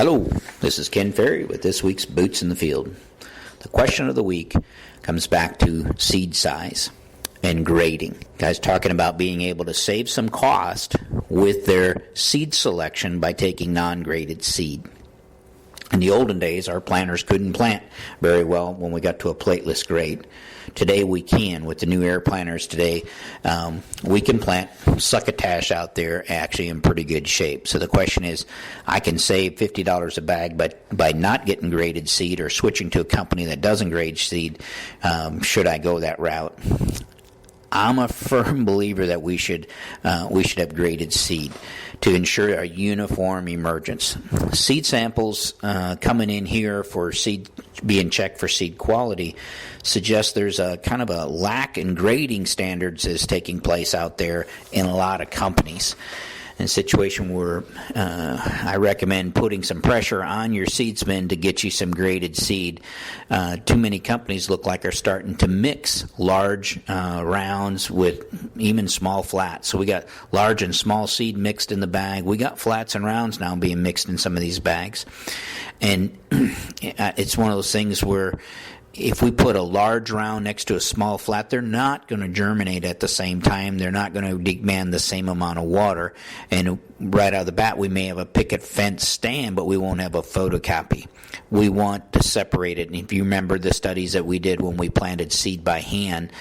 Hello, this is Ken Ferry with this week's Boots in the Field. The question of the week comes back to seed size and grading. Guys talking about being able to save some cost with their seed selection by taking non-graded seed. In the olden days, our planters couldn't plant very well when we got to a plateless grade. Today we can. With the new air planters today, we can plant succotash out there actually in pretty good shape. So the question is, I can save $50 a bag, but by not getting graded seed or switching to a company that doesn't grade seed, should I go that route? I'm a firm believer that we should have graded seed to ensure a uniform emergence. Seed samples coming in here for seed being checked for seed quality suggests there's a kind of a lack in grading standards is taking place out there in a lot of companies. In a situation where I recommend putting some pressure on your seedsmen to get you some graded seed. Too many companies look like are starting to mix large rounds with even small flats. So we got large and small seed mixed in the bag. We got flats and rounds now being mixed in some of these bags. And it's one of those things where if we put a large round next to a small flat, they're not going to germinate at the same time. They're not going to demand the same amount of water. And right out of the bat, we may have a picket fence stand, but we won't have a photocopy. We want to separate it. And if you remember the studies that we did when we planted seed by hand,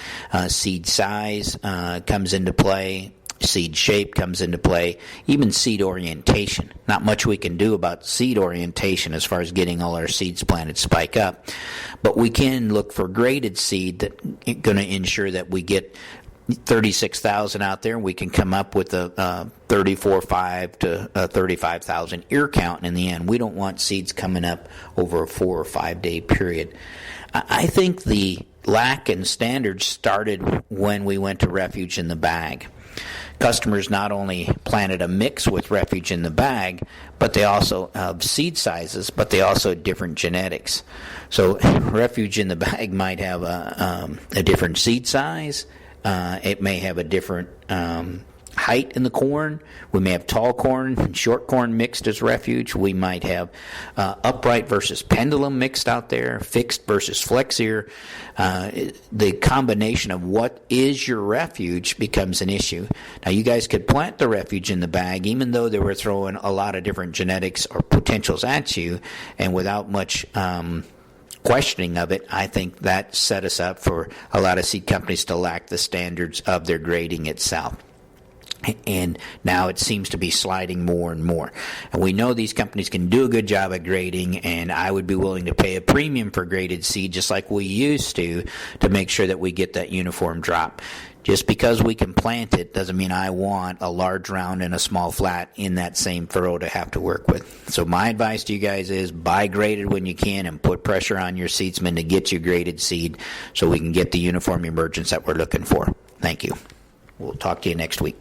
seed size comes into play. Seed shape comes into play, even seed orientation. Not much we can do about seed orientation as far as getting all our seeds planted spike up, but we can look for graded seed that's going to ensure that we get 36,000 out there. We can come up with a 34,500 to 35,000 ear count in the end. We don't want seeds coming up over a 4 or 5 day period. I think the lack in standards started when we went to refuge in the bag. Customers not only planted a mix with refuge in the bag, but they also have seed sizes, but they also had different genetics. So refuge in the bag might have a different seed size. It may have a different height in the corn. We may have tall corn and short corn mixed as refuge. We might have upright versus pendulum mixed out there, fixed versus flex ear. The combination of what is your refuge becomes an issue. Now, you guys could plant the refuge in the bag, even though they were throwing a lot of different genetics or potentials at you, and without much questioning of it, I think that set us up for a lot of seed companies to lack the standards of their grading itself. And now it seems to be sliding more and more. And we know these companies can do a good job at grading, and I would be willing to pay a premium for graded seed just like we used to make sure that we get that uniform drop. Just because we can plant it doesn't mean I want a large round and a small flat in that same furrow to have to work with. So my advice to you guys is buy graded when you can and put pressure on your seedsmen to get you graded seed so we can get the uniform emergence that we're looking for. Thank you. We'll talk to you next week.